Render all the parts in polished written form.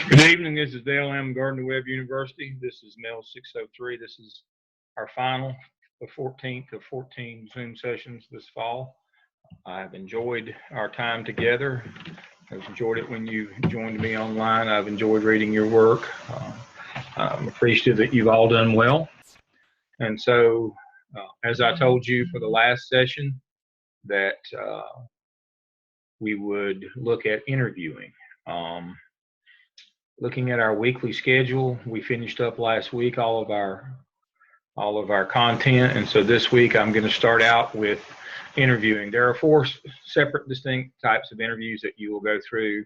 Good evening. This is Dale M. Gardner Webb University. This is Mels 603. This is our final, the 14th of 14 Zoom sessions this fall. I've enjoyed our time together. I've enjoyed it when you joined me online. I've enjoyed reading your work. I'm appreciative that you've all done well. And so, as I told you for the last session, that we would look at interviewing. Looking at our weekly schedule, we finished up last week all of our content, and so this week I'm going to start out with interviewing. There are four separate distinct types of interviews that you will go through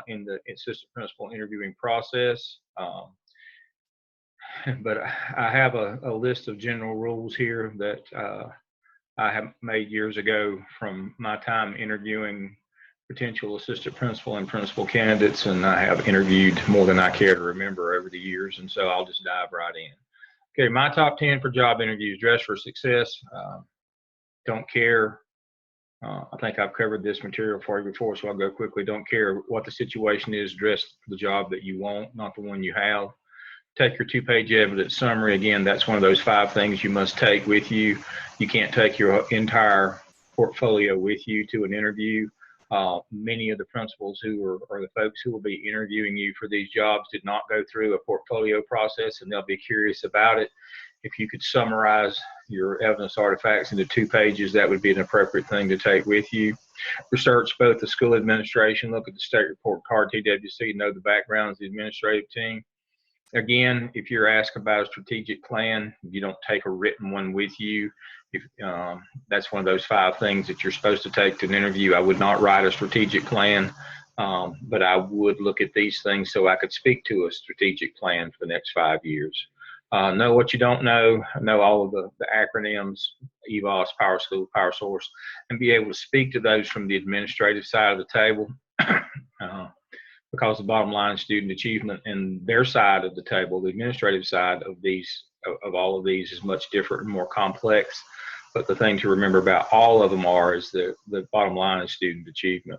in the assistant principal interviewing process. But I have a list of general rules here that I have made years ago from my time interviewing potential assistant principal and principal candidates, and I have interviewed more than I care to remember over the years, and so I'll just dive right in. Okay, my top 10 for job interviews: dress for success. Don't care. I think I've covered this material for you before, so I'll go quickly. Don't care what the situation is, dress for the job that you want, not the one you have. Take your 2-page evidence summary. Again, that's one of those 5 things you must take with you. You can't take your entire portfolio with you to an interview. Many of the principals who are the folks who will be interviewing you for these jobs did not go through a portfolio process, and they'll be curious about it. If you could summarize your evidence artifacts into 2 pages, that would be an appropriate thing to take with you. Research both the school administration, look at the state report card, TWC, know the backgrounds of the administrative team. Again, if you're asked about a strategic plan, you don't take a written one with you. If that's one of those 5 things that you're supposed to take to an interview. I would not write a strategic plan, but I would look at these things so I could speak to a strategic plan for the next 5 years. Know what you don't know all of the acronyms, EVOS, Power School, Power Source, and be able to speak to those from the administrative side of the table. Because the bottom line is student achievement, and their side of the table, the administrative side of all of these is much different and more complex. But the thing to remember about all of them is the bottom line is student achievement.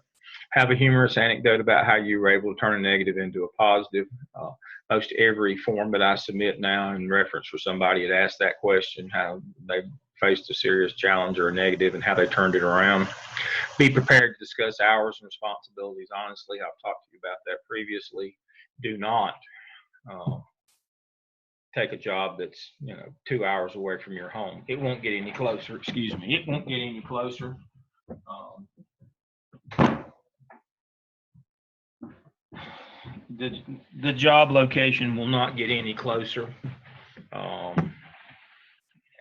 Have a humorous anecdote about how you were able to turn a negative into a positive. Most every form that I submit now in reference for somebody had asked that question, how they faced a serious challenge or a negative and how they turned it around. Be prepared to discuss hours and responsibilities honestly. I've talked to you about that previously. Do not take a job that's 2 hours away from your home. It won't get any closer. Excuse me. It won't get any closer. The job location will not get any closer,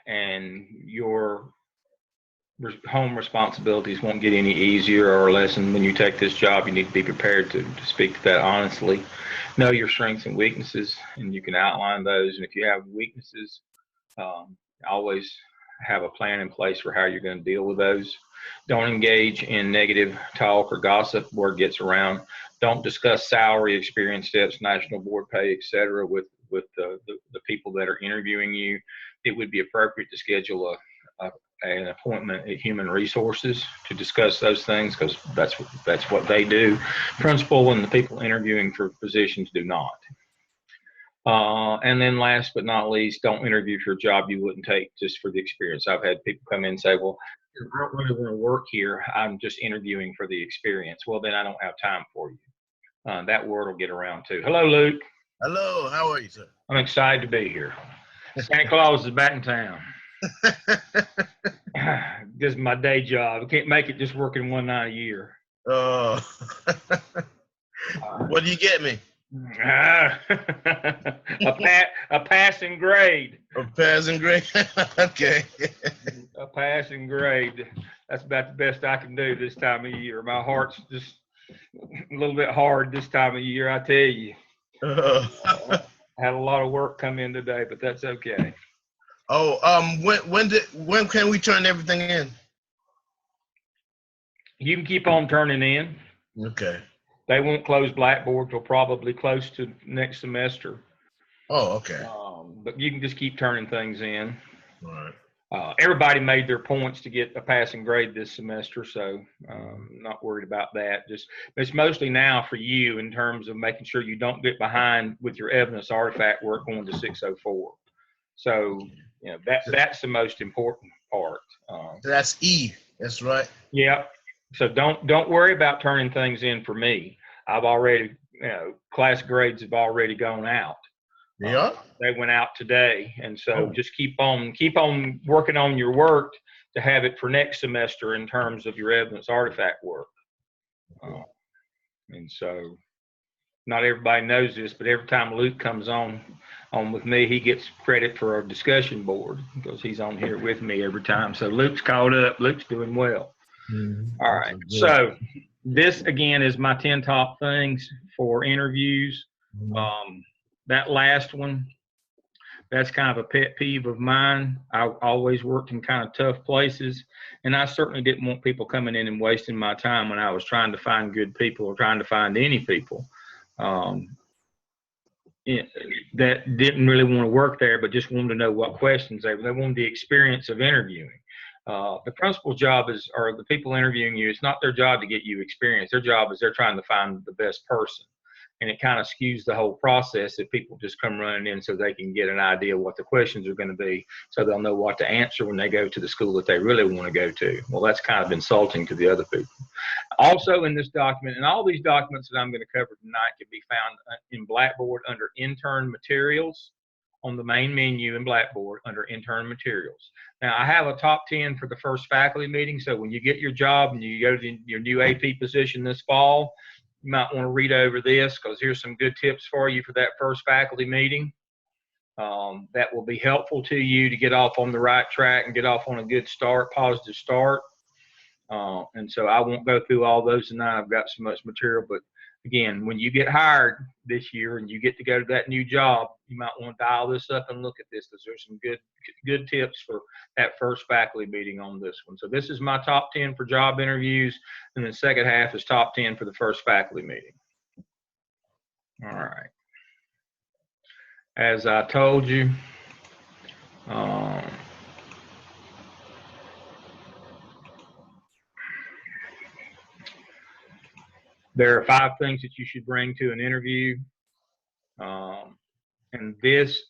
and your home responsibilities won't get any easier or less. And when you take this job, you need to be prepared to speak to that honestly. Know your strengths and weaknesses, and you can outline those. And if you have weaknesses, always have a plan in place for how you're going to deal with those. Don't engage in negative talk or gossip. Word gets around. Don't discuss salary, experience steps, national board pay, etc. with the people that are interviewing you. It would be appropriate to schedule an appointment at Human Resources to discuss those things, because that's what they do. Principal and the people interviewing for positions do not. And then last but not least, don't interview for a job you wouldn't take just for the experience. I've had people come in and say, well, I don't really want to work here. I'm just interviewing for the experience. Well, then I don't have time for you. That word will get around too. Hello, Luke. Hello, how are you, sir? I'm excited to be here. Santa Claus is back in town. This is my day job. I can't make it just working one night a year. Oh. What do you get me? A passing grade. A passing grade? Okay. A passing grade. That's about the best I can do this time of year. My heart's just a little bit hard this time of year, I tell you. I had a lot of work come in today, but that's okay. Oh, when can we turn everything in? You can keep on turning in. Okay. They won't close Blackboard till probably close to next semester. Oh, okay. But you can just keep turning things in. All right. Everybody made their points to get a passing grade this semester, so not worried about that. Just it's mostly now for you in terms of making sure you don't get behind with your evidence artifact work going to 604. So that's the most important part. That's E. That's right. Yeah. So don't worry about turning things in for me. I've already, class grades have already gone out. Yeah. They went out today, and so just keep on working on your work to have it for next semester in terms of your evidence artifact work. And so, not everybody knows this, but every time Luke comes on with me, he gets credit for our discussion board because he's on here with me every time. So Luke's caught up. Luke's doing well. Mm-hmm. All right. So this again is my 10 top things for interviews. That last one, that's kind of a pet peeve of mine. I always worked in kind of tough places, and I certainly didn't want people coming in and wasting my time when I was trying to find good people or trying to find any people that didn't really want to work there, but just wanted to know what questions they wanted the experience of interviewing. The principal's job or the people interviewing you, it's not their job to get you experience. Their job is they're trying to find the best person. And it kind of skews the whole process if people just come running in so they can get an idea of what the questions are going to be so they'll know what to answer when they go to the school that they really want to go to. Well, that's kind of insulting to the other people. Also in this document, and all these documents that I'm going to cover tonight can be found in Blackboard under intern materials on the main menu in Blackboard under intern materials. Now, I have a top 10 for the first faculty meeting, so when you get your job and you go to your new AP position this fall, you might want to read over this because here's some good tips for you for that first faculty meeting. That will be helpful to you to get off on the right track and get off on a good start, positive start. And so I won't go through all those tonight. I've got so much material, but again, when you get hired this year and you get to go to that new job, you might want to dial this up and look at this because there's some good tips for that first faculty meeting on this one. So this is my top 10 for job interviews, and the second half is top 10 for the first faculty meeting. All right. As I told you, there are 5 things that you should bring to an interview. And this,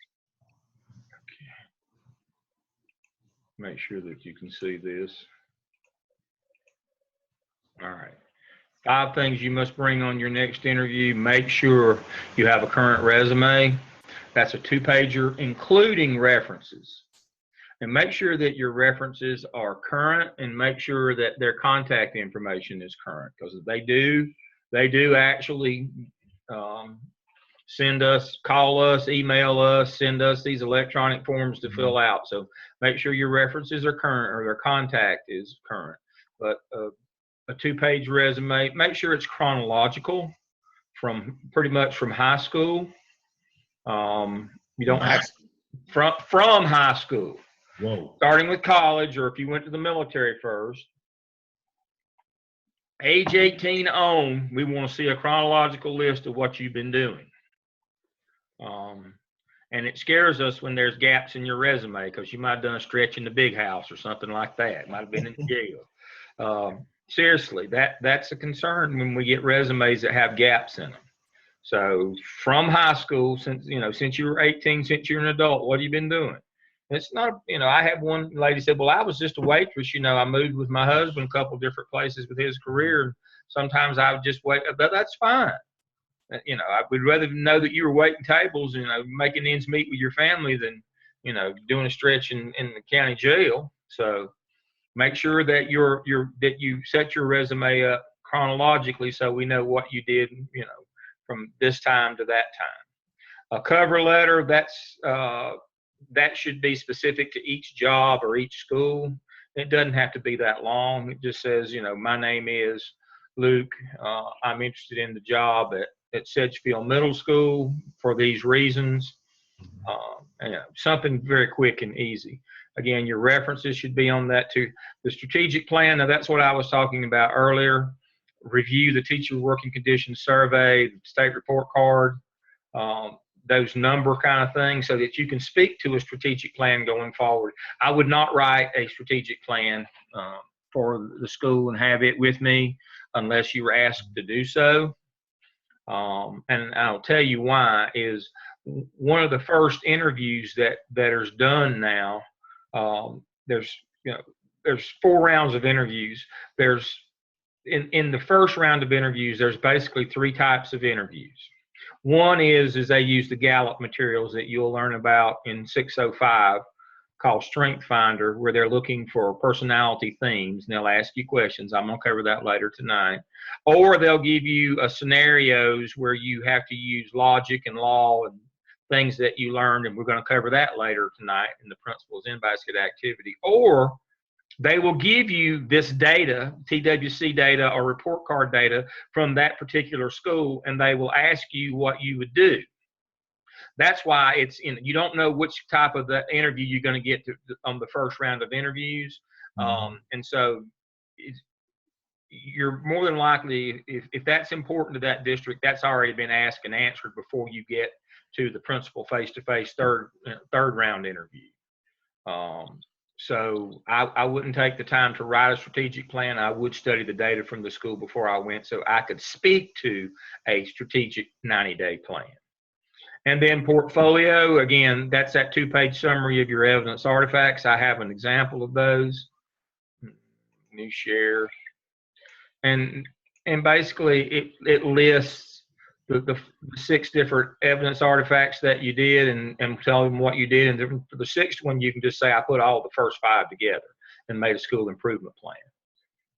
make sure that you can see this. All right. 5 things you must bring on your next interview. Make sure you have a current resume. That's a 2-pager, including references. And make sure that your references are current, and make sure that their contact information is current, because they do actually send us, call us, email us, send us these electronic forms to fill out. So make sure your references are current or their contact is current. But a 2-page resume, make sure it's chronological from pretty much from high school. You don't have from high school. Whoa. Starting with college, or if you went to the military first. Age 18 on, we want to see a chronological list of what you've been doing. And it scares us when there's gaps in your resume because you might have done a stretch in the big house or something like that. Might have been in jail. Seriously, that's a concern when we get resumes that have gaps in them. So from high school, since you were 18, since you're an adult, what have you been doing? It's not, I had one lady said, well, I was just a waitress. I moved with my husband a couple of different places with his career. Sometimes I would just wait, but that's fine. I would rather know that you were waiting tables, making ends meet with your family than, doing a stretch in the county jail. So make sure that that you set your resume up chronologically so we know what you did, from this time to that time. A cover letter, that should be specific to each job or each school. It doesn't have to be that long. It just says, my name is Luke. I'm interested in the job at Sedgefield Middle School for these reasons. Something very quick and easy. Again, your references should be on that too. The strategic plan, now that's what I was talking about earlier. Review the teacher working conditions survey, the state report card. those number kind of things so that you can speak to a strategic plan going forward. I would not write a strategic plan for the school and have it with me unless you were asked to do so. And I'll tell you why is one of the first interviews that is done now. There's there's 4 rounds of interviews. There's in the first round of interviews, there's basically 3 types of interviews. One is they use the Gallup materials that you'll learn about in 605 called Strength Finder, where they're looking for personality themes, and they'll ask you questions. I'm going to cover that later tonight. Or they'll give you scenarios where you have to use logic and law and things that you learned, and we're going to cover that later tonight in the Principles in Basket activity. Or they will give you this data, TWC data or report card data from that particular school, and they will ask you what you would do. That's why you don't know which type of the interview you're going to get on the first round of interviews. And so you're more than likely, if that's important to that district, that's already been asked and answered before you get to the principal face-to-face third round interview. So I wouldn't take the time to write a strategic plan. I would study the data from the school before I went so I could speak to a strategic 90-day plan. And then portfolio, again, that's that 2-page summary of your evidence artifacts. I have an example of those. New share. And basically it lists the 6 different evidence artifacts that you did and tell them what you did. And for the 6th one, you can just say, I put all the first 5 together and made a school improvement plan.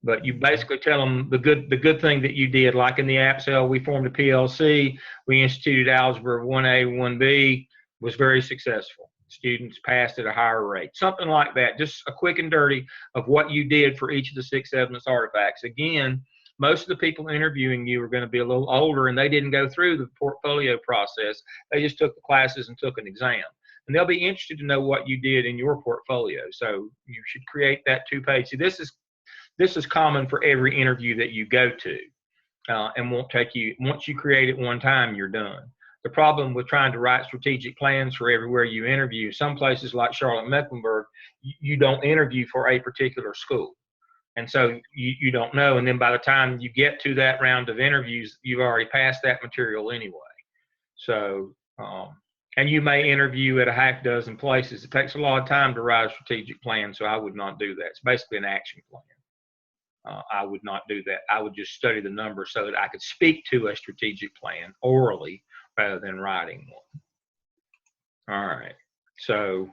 But you basically tell them the good thing that you did, like in the app cell, we formed a PLC, we instituted algebra 1A, 1B, was very successful. Students passed at a higher rate. Something like that, just a quick and dirty of what you did for each of the 6 evidence artifacts. Again, most of the people interviewing you are going to be a little older, and they didn't go through the portfolio process. They just took the classes and took an exam. And they'll be interested to know what you did in your portfolio. So you should create that 2-page. See, this is common for every interview that you go to, and won't take you, once you create it one time, you're done. The problem with trying to write strategic plans for everywhere you interview, some places like Charlotte-Mecklenburg, you don't interview for a particular school. And so you don't know. And then by the time you get to that round of interviews, you've already passed that material anyway. So, and you may interview at a half dozen places. It takes a lot of time to write a strategic plan, so I would not do that. It's basically an action plan. I would not do that. I would just study the numbers so that I could speak to a strategic plan orally rather than writing one. All right. So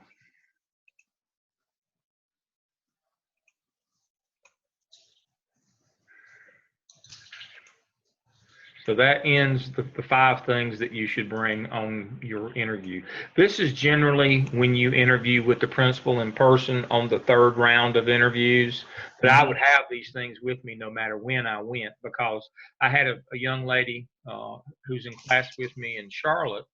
that ends the 5 things that you should bring on your interview. This is generally when you interview with the principal in person on the 3rd round of interviews, that I would have these things with me no matter when I went, because I had a young lady who's in class with me in Charlotte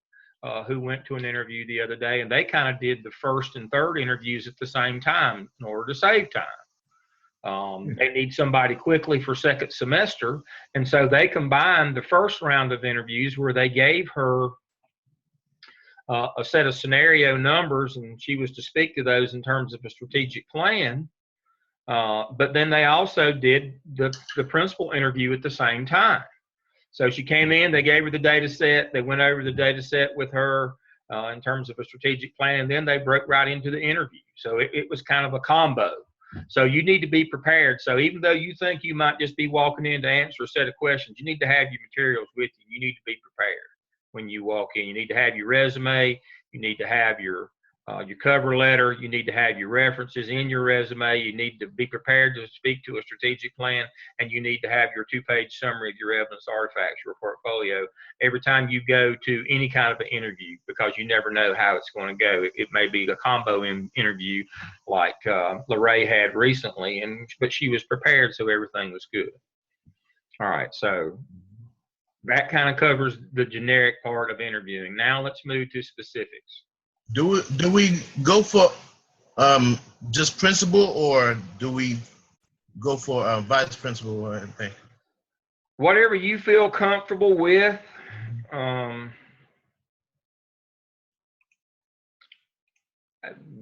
who went to an interview the other day, and they kind of did the 1st and 3rd interviews at the same time in order to save time. They need somebody quickly for 2nd semester. And so they combined the 1st round of interviews where they gave her a set of scenario numbers, and she was to speak to those in terms of a strategic plan. But then they also did the principal interview at the same time. So she came in, they gave her the data set, they went over the data set with her in terms of a strategic plan, and then they broke right into the interview. So it was kind of a combo. So you need to be prepared. So even though you think you might just be walking in to answer a set of questions, you need to have your materials with you. You need to be prepared when you walk in. You need to have your resume. You need to have your cover letter. You need to have your references in your resume. You need to be prepared to speak to a strategic plan, and you need to have your 2-page summary of your evidence artifacts, your portfolio, every time you go to any kind of an interview, because you never know how it's going to go. It may be a combo interview like Lorraine had recently, but she was prepared, so everything was good. All right, so that kind of covers the generic part of interviewing. Now let's move to specifics. Do we go for just principal, or do we go for vice principal or anything? Whatever you feel comfortable with.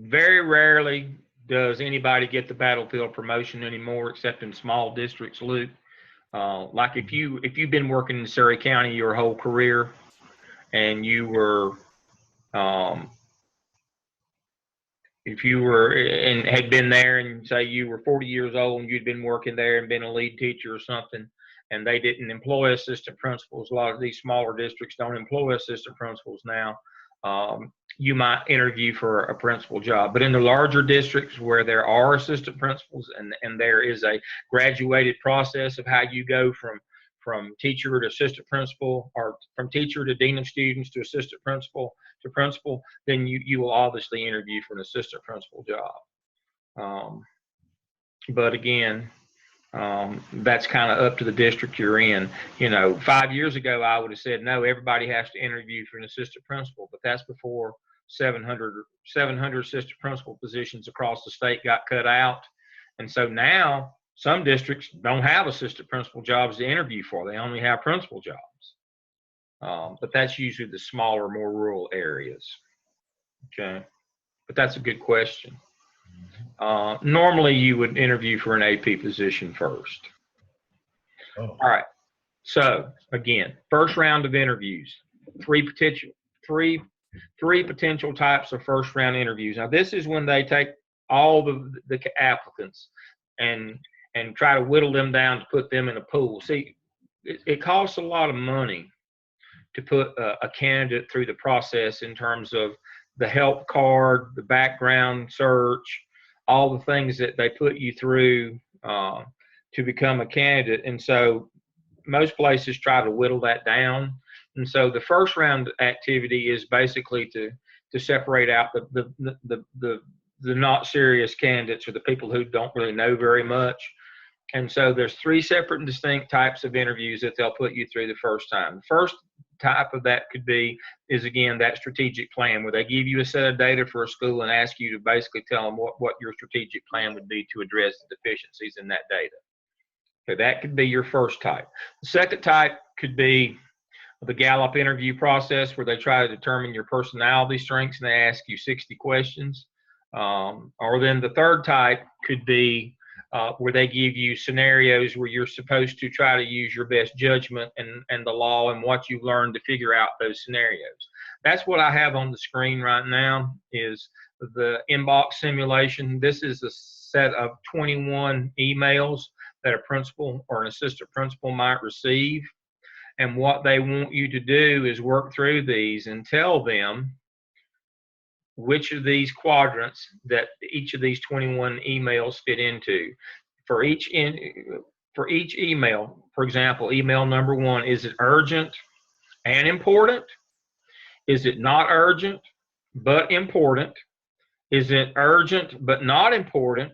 very rarely does anybody get the battlefield promotion anymore, except in small districts, Luke. Like if you've been working in Surrey County your whole career, and you were if you were and had been there, and say you were 40 years old and you'd been working there and been a lead teacher or something, and they didn't employ assistant principals, a lot of these smaller districts don't employ assistant principals now, you might interview for a principal job. But in the larger districts where there are assistant principals, and there is a graduated process of how you go from teacher to assistant principal, or from teacher to dean of students to assistant principal to principal, then you will obviously interview for an assistant principal job. But again, that's kind of up to the district you're in. 5 years ago, I would have said, no, everybody has to interview for an assistant principal, but that's before 700 assistant principal positions across the state got cut out. And so now some districts don't have assistant principal jobs to interview for. They only have principal jobs. But that's usually the smaller, more rural areas. Okay. But that's a good question. Normally you would interview for an AP position first. Oh. All right. So again, first round of interviews, three potential types of first round interviews. Now this is when they take all the applicants and try to whittle them down to put them in a pool. See, it costs a lot of money to put a candidate through the process in terms of the help card, the background search, all the things that they put you through to become a candidate. And so most places try to whittle that down. And so the first round activity is basically to separate out the not serious candidates, or the people who don't really know very much. And so there's three separate and distinct types of interviews that they'll put you through the first time. The first type of that is again that strategic plan, where they give you a set of data for a school and ask you to basically tell them what your strategic plan would be to address the deficiencies in that data. Okay, that could be your first type. The second type could be the Gallup interview process, where they try to determine your personality strengths and they ask you 60 questions. Or then the third type could be where they give you scenarios where you're supposed to try to use your best judgment and the law and what you've learned to figure out those scenarios. That's what I have on the screen right now, is the inbox simulation. This is a set of 21 emails that a principal or an assistant principal might receive. And what they want you to do is work through these and tell them which of these quadrants that each of these 21 emails fit into. For each email, for example, email number 1, is it urgent and important? Is it not urgent but important? Is it urgent but not important?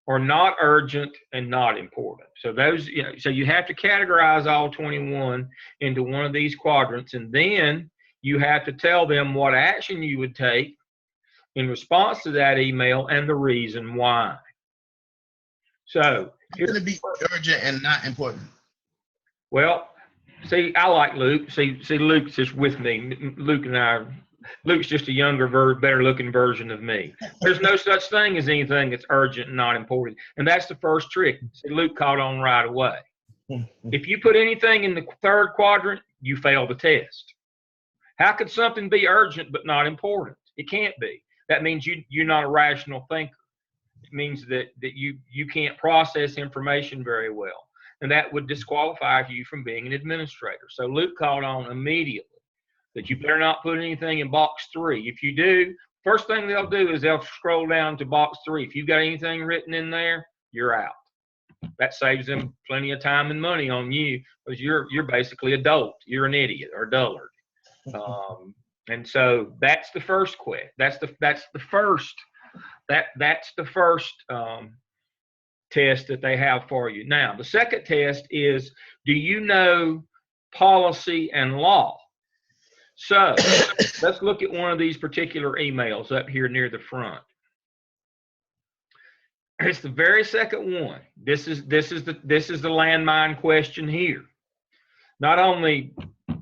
Or not urgent and not important? So those, so you have to categorize all 21 into one of these quadrants, and then you have to tell them what action you would take in response to that email and the reason why. So it's going to be urgent and not important. Well, see, I like Luke. See, Luke's just with me. Luke's just a younger, better looking version of me. There's no such thing as anything that's urgent and not important. And that's the first trick. See, Luke caught on right away. If you put anything in the third quadrant, you fail the test. How could something be urgent but not important? It can't be. That means you're not a rational thinker. It means that you can't process information very well. And that would disqualify you from being an administrator. So Luke caught on immediately that you better not put anything in box 3. If you do, first thing they'll do is they'll scroll down to box 3. If you've got anything written in there, you're out. That saves them plenty of time and money on you, because you're basically a dolt. You're an idiot or a dullard. And so that's the first quest. That's the first test that they have for you. Now, the second test is, do you know policy and law? So let's look at one of these particular emails up here near the front. It's the very second one. This is the landmine question here. Not only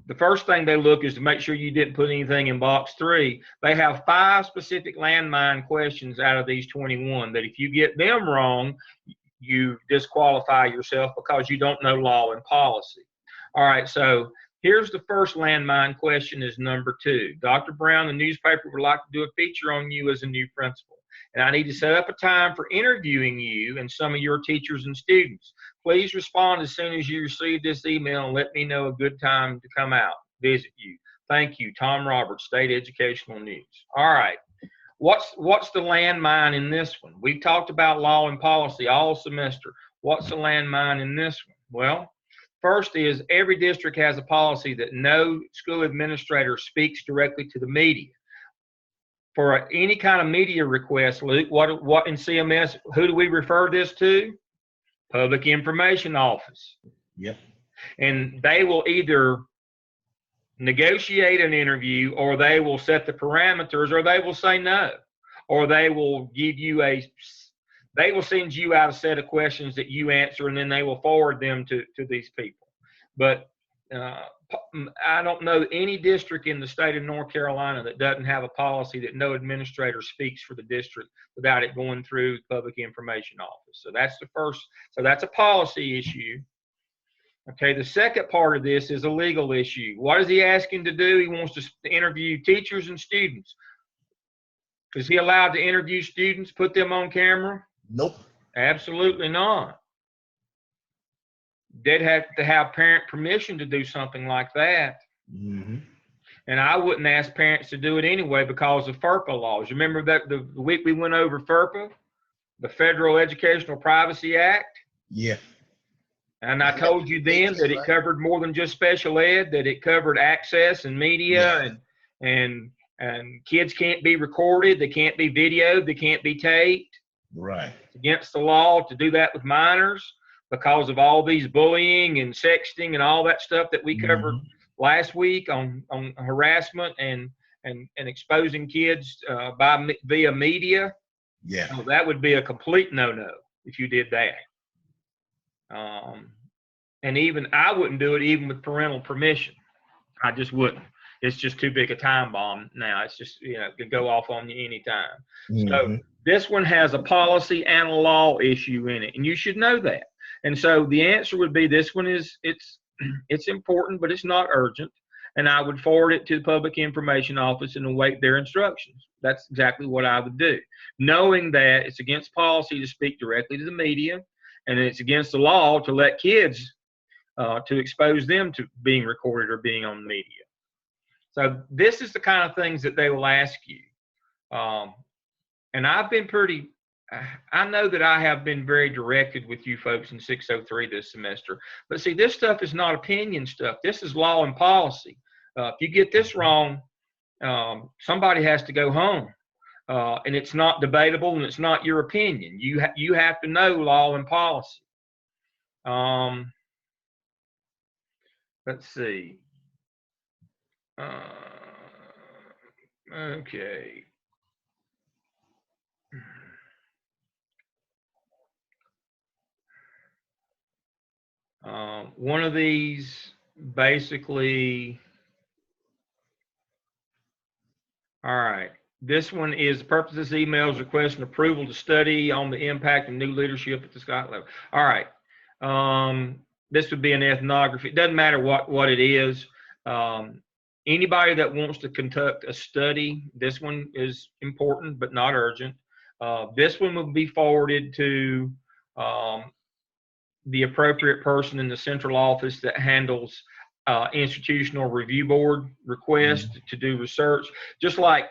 the first thing they look is to make sure you didn't put anything in box 3. They have 5 specific landmine questions out of these 21 that if you get them wrong, you disqualify yourself because you don't know law and policy. All right, so here's the first landmine question is number 2. Dr. Brown, the newspaper would like to do a feature on you as a new principal, and I need to set up a time for interviewing you and some of your teachers and students. Please respond as soon as you receive this email and let me know a good time to come out, visit you. Thank you, Tom Roberts, State Educational News. All right. What's the landmine in this one? We've talked about law and policy all semester. What's the landmine in this one? Well, first is every district has a policy that no school administrator speaks directly to the media. For any kind of media request, Luke, what in CMS, who do we refer this to? Public Information Office. Yep. And they will either negotiate an interview, or they will set the parameters, or they will say no, or they will give you they will send you out a set of questions that you answer, and then they will forward them to these people. But I don't know any district in the state of North Carolina that doesn't have a policy that no administrator speaks for the district without it going through the Public Information Office. So that's the first. So that's a policy issue. Okay, the second part of this is a legal issue. What is he asking to do? He wants to interview teachers and students. Is he allowed to interview students, put them on camera? Nope. Absolutely not. They'd have to have parent permission to do something like that. Mm-hmm. And I wouldn't ask parents to do it anyway because of FERPA laws. You remember that the week we went over FERPA, the Federal Educational Privacy Act? Yeah. And I told you then that it covered more than just special ed, that it covered access and media, and kids can't be recorded, they can't be videoed, they can't be taped. Right. It's against the law to do that with minors because of all these bullying and sexting and all that stuff that we covered last week on harassment and exposing kids via media. Yeah. So that would be a complete no-no if you did that. And even I wouldn't do it even with parental permission. I just wouldn't. It's just too big a time bomb now. It's just, it could go off on you anytime. So this one has a policy and a law issue in it, and you should know that. And so the answer would be this one is, it's important, but it's not urgent. And I would forward it to the Public Information Office and await their instructions. That's exactly what I would do, knowing that it's against policy to speak directly to the media, and it's against the law to let kids, to expose them to being recorded or being on the media. So this is the kind of things that they will ask you. And I've been I know that I have been very directed with you folks in 603 this semester. But see, this stuff is not opinion stuff. This is law and policy. If you get this wrong, somebody has to go home. And it's not debatable, and it's not your opinion. You have to know law and policy. Let's see. Okay. One of these basically, all right. This one is the purpose of this email is requesting approval to study on the impact of new leadership at the Scott level. All right. This would be an ethnography. It doesn't matter what it is. Anybody that wants to conduct a study, this one is important but not urgent. This one will be forwarded to the appropriate person in the central office that handles institutional review board requests to do research. Just like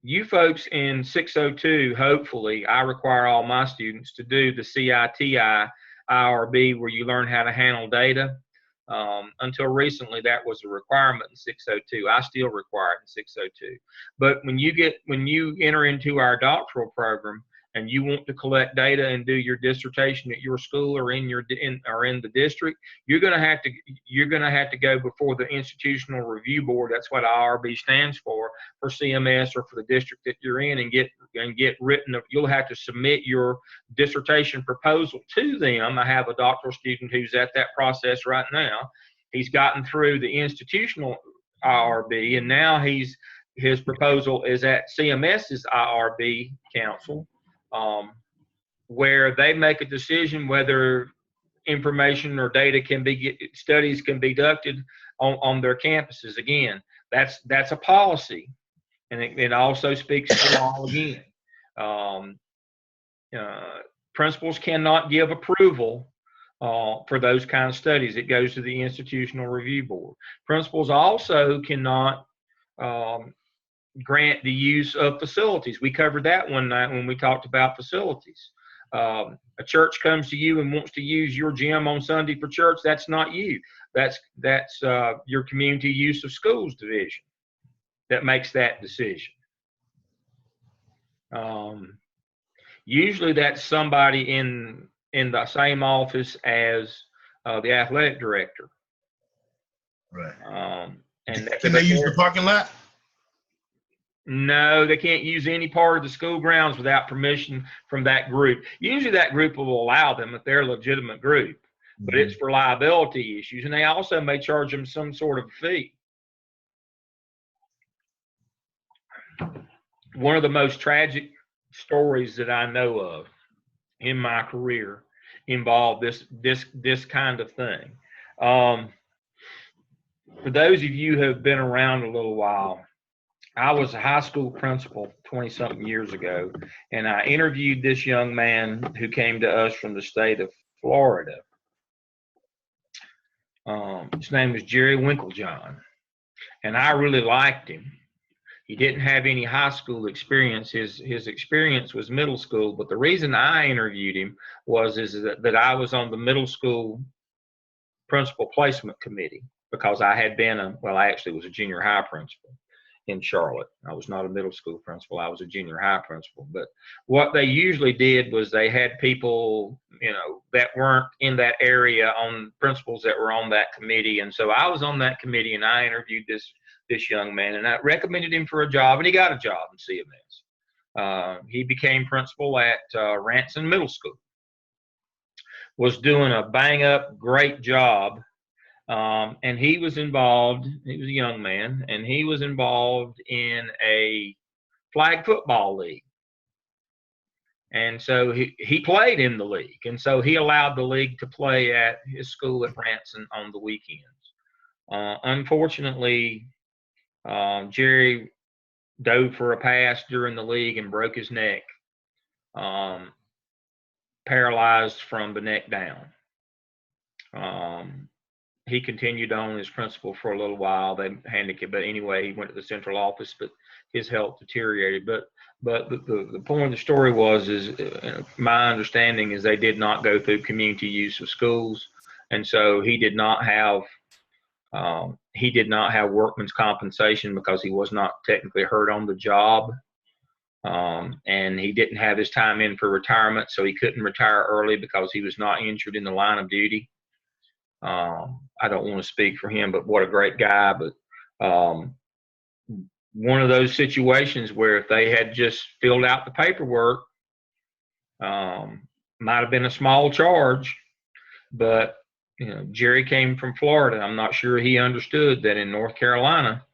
you folks in 602, hopefully, I require all my students to do the CITI IRB, where you learn how to handle data. Until recently, that was a requirement in 602. I still require it in 602. But when you enter into our doctoral program and you want to collect data and do your dissertation at your school or in the district, you're going to have to go before the institutional review board. That's what IRB stands for CMS or for the district that you're in, and get written. You'll have to submit your dissertation proposal to them. I have a doctoral student who's at that process right now, He's gotten through the institutional IRB, and now his proposal is at CMS's IRB council, where they make a decision whether information or data studies can be conducted on their campuses. Again, that's a policy, and it also speaks to law again. Principals cannot give approval for those kind of studies. It goes to the institutional review board. Principals also cannot grant the use of facilities. We covered that one night when we talked about facilities. A church comes to you and wants to use your gym on Sunday for church. That's not you. That's your community use of schools division that makes that decision. Usually that's somebody in the same office as the athletic director. Right. And can they use the parking lot? No, they can't use any part of the school grounds without permission from that group. Usually that group will allow them if they're a legitimate group, but it's for liability issues, and they also may charge them some sort of fee. One of the most tragic stories that I know of in my career involved this kind of thing. For those of you who have been around a little while, I was a high school principal 20-something years ago, and I interviewed this young man who came to us from the state of Florida. His name was Jerry Winklejohn, and I really liked him. He didn't have any high school experience. His experience was middle school, but the reason I interviewed him was that I was on the middle school principal placement committee, because I had been I actually was a junior high principal in Charlotte. I was not a middle school principal. I was a junior high principal. But what they usually did was they had people, that weren't in that area, on principals that were on that committee. And so I was on that committee, and I interviewed this young man, and I recommended him for a job, and he got a job in CMS. He became principal at Ranson Middle School. Was doing a bang-up great job. And he was involved, he was a young man, and he was involved in a flag football league. And so he played in the league. And so he allowed the league to play at his school at Ranson on the weekends. Unfortunately, Jerry dove for a pass during the league and broke his neck, paralyzed from the neck down. He continued on as principal for a little while. They handicapped, but anyway, he went to the central office, but his health deteriorated. But the point of the story is my understanding is they did not go through community use of schools, and so he did not have workman's compensation because he was not technically hurt on the job, and he didn't have his time in for retirement, so he couldn't retire early because he was not injured in the line of duty. I don't want to speak for him, but what a great guy. But one of those situations where if they had just filled out the paperwork, might have been a small charge, but Jerry came from Florida. I'm not sure he understood that in North Carolina,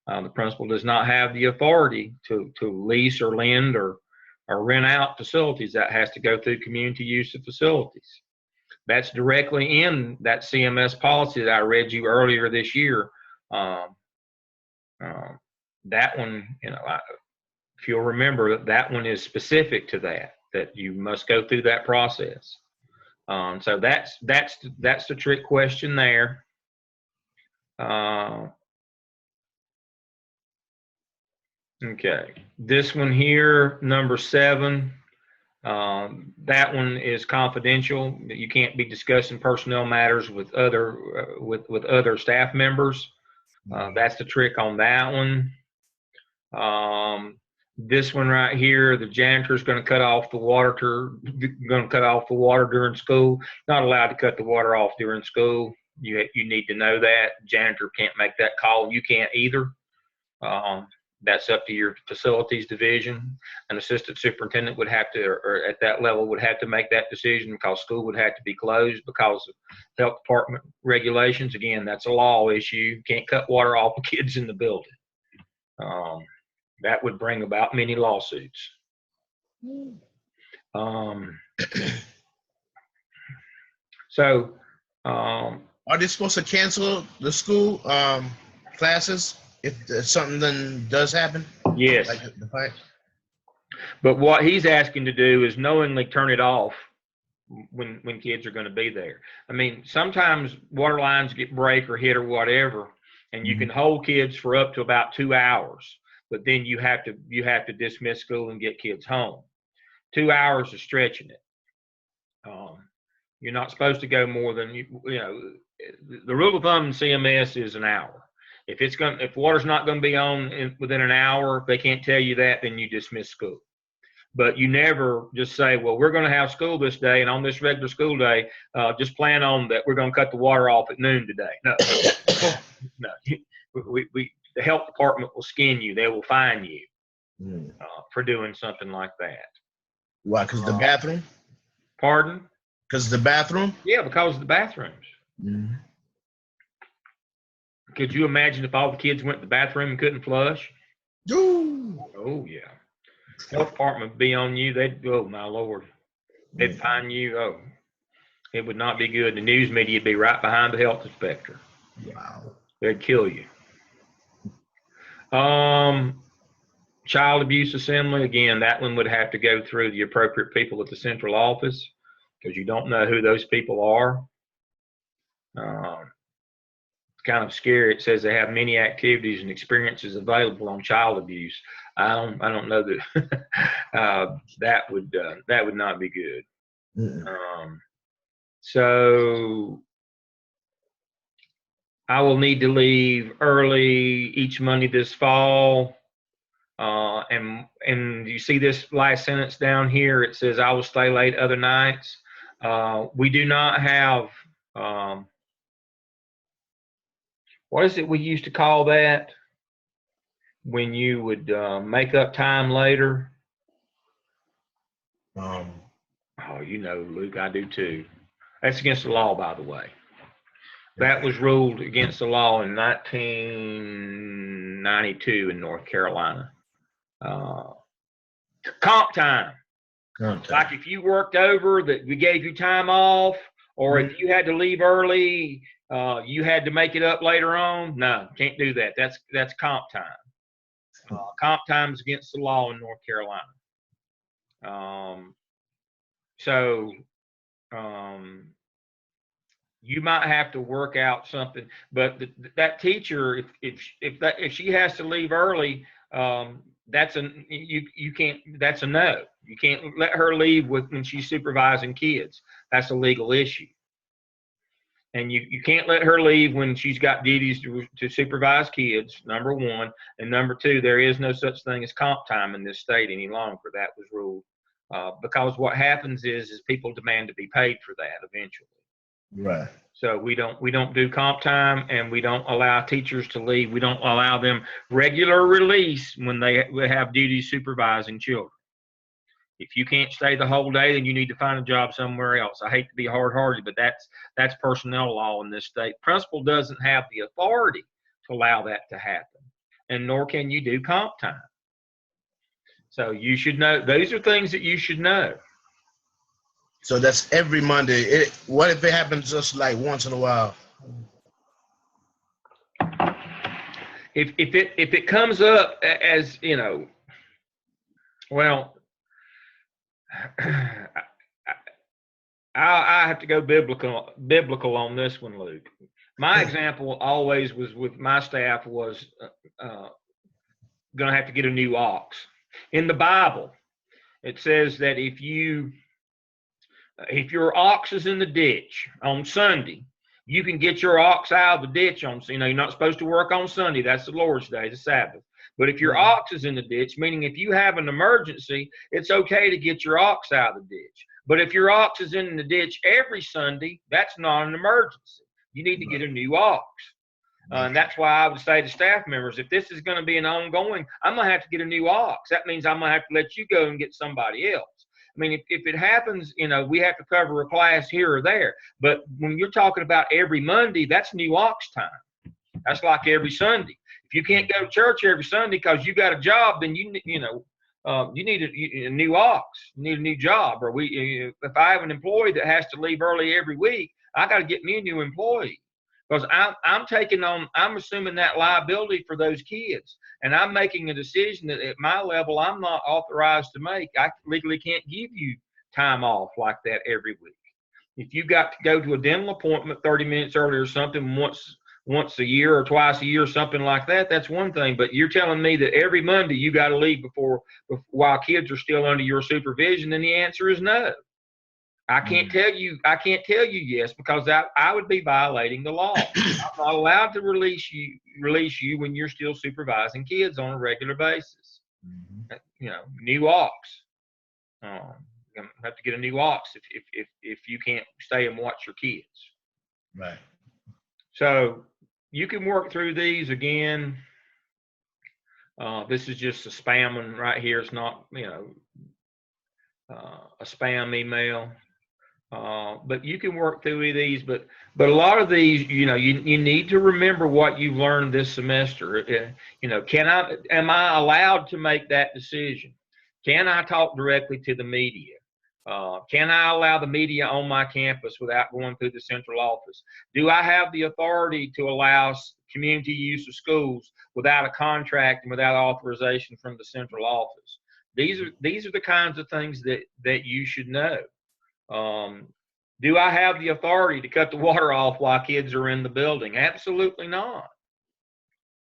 the principal does not have the authority to lease or lend or rent out facilities. That has to go through community use of facilities. That's directly in that CMS policy that I read you earlier this year. That one, if you'll remember, that one is specific to that you must go through that process. So that's the trick question there. Okay, this one here, number 7. That one is confidential. You can't be discussing personnel matters with other staff members. That's the trick on that one. This one right here, the janitor's going to cut off the water during school. Not allowed to cut the water off during school. You need to know that. Janitor can't make that call. You can't either. That's up to your facilities division. An assistant superintendent would have to, or at that level, would have to make that decision because school would have to be closed because of health department regulations. Again, that's a law issue. You can't cut water off of kids in the building. That would bring about many lawsuits. So, are they supposed to cancel the school classes if something then does happen? Yes. Like the fight? But what he's asking to do is knowingly turn it off when kids are going to be there. I mean, sometimes water lines get break or hit or whatever, and you can hold kids for up to about 2 hours, but then you have to dismiss school and get kids home. 2 hours is stretching it. You're not supposed to go more than the rule of thumb in CMS is an hour. If water's not going to be on within an hour, if they can't tell you that, then you dismiss school. But you never just say, well, we're going to have school this day, and on this regular school day, just plan on that we're going to cut the water off at noon today. No, no. The health department will skin you. They will fine you for doing something like that. Why? Because the bathroom? Pardon? Because the bathroom? Yeah, because of the bathrooms. Mm-hmm. Could you imagine if all the kids went to the bathroom and couldn't flush? Ooh. Oh, yeah. Health department would be on you. Oh, my Lord. They'd fine you. Oh, it would not be good. The news media would be right behind the health inspector. Wow. They'd kill you. Child abuse assembly, again, that one would have to go through the appropriate people at the central office because you don't know who those people are. It's kind of scary. It says they have many activities and experiences available on child abuse. I don't know that that would not be good. So I will need to leave early each Monday this fall. And you see this last sentence down here, it says, I will stay late other nights. We do not have, what is it we used to call that? When you would make up time later? Oh, Luke, I do too. That's against the law, by the way. That was ruled against the law in 1992 in North Carolina. Comp time. Like if you worked over, that we gave you time off, or if you had to leave early, you had to make it up later on. No, can't do that. That's comp time. Comp time is against the law in North Carolina. You might have to work out something, but that teacher, if she has to leave early, that's a no. You can't let her leave when she's supervising kids. That's a legal issue. And you can't let her leave when she's got duties to supervise kids, number one. And number two, there is no such thing as comp time in this state any longer. That was ruled because what happens is people demand to be paid for that eventually. Right. So we don't do comp time, and we don't allow teachers to leave. We don't allow them regular release when they have duties supervising children. If you can't stay the whole day, then you need to find a job somewhere else. I hate to be hard-hearted, but that's personnel law in this state. Principal doesn't have the authority to allow that to happen, and nor can you do comp time. So you should know. Those are things that you should know. So that's every Monday. What if it happens just like once in a while? If it comes up as well, I have to go biblical on this one, Luke. My example always was with my staff was going to have to get a new ox. In the Bible, it says that if your ox is in the ditch on Sunday, you can get your ox out of the ditch on, you're not supposed to work on Sunday. That's the Lord's Day, the Sabbath. But if your ox is in the ditch, meaning if you have an emergency, it's okay to get your ox out of the ditch. But if your ox is in the ditch every Sunday, that's not an emergency. You need to get a new ox. And that's why I would say to staff members, if this is going to be an ongoing, I'm going to have to get a new aux. That means I'm going to have to let you go and get somebody else. I mean, if it happens, you know, we have to cover a class here or there. But when you're talking about every Monday, that's new aux time. That's like every Sunday. If you can't go to church every Sunday because you got a job, then you need a new aux. You need a new job. Or if I have an employee that has to leave early every week, I got to get me a new employee. Because I'm assuming that liability for those kids. And I'm making a decision that at my level, I'm not authorized to make. I legally can't give you time off like that every week. If you got to go to a dental appointment 30 minutes early or something once a year or twice a year, something like that, that's one thing. But you're telling me that every Monday you got to leave while kids are still under your supervision, and the answer is no. I can't tell you yes, because I would be violating the law. I'm not allowed to release you when you're still supervising kids on a regular basis. You know, new aux. You have to get a new aux if you can't stay and watch your kids. Right. So you can work through these again. This is just a spam one right here. It's not, you know, a spam email. But you can work through these, but a lot of these, you know, you need to remember what you've learned this semester. You know, am I allowed to make that decision? Can I talk directly to the media? Can I allow the media on my campus without going through the central office? Do I have the authority to allow community use of schools without a contract and without authorization from the central office? These are the kinds of things that you should know. Do I have the authority to cut the water off while kids are in the building? Absolutely not.